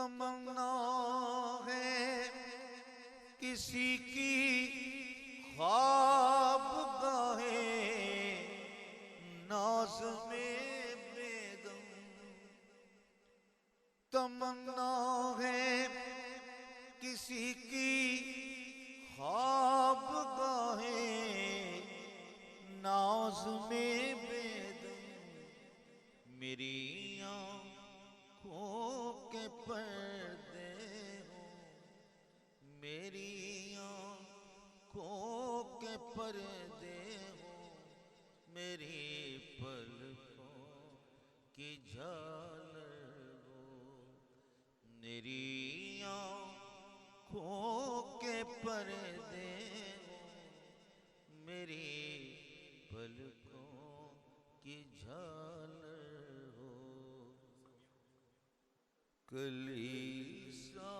تمنا ہے کسی کی خواب گاہے ناز میں بیدم، تمنا ہے کسی کی خواب گاہے ناز میں بیدم، میری آنکھوں کے پردے ہوں، میری آنکھوں کے پردے ہوں، میری پلکوں کی جھالر ہو، میری آنکھوں کے پردے ہوں، میری پلکوں کی جھالر ہو، کلیسا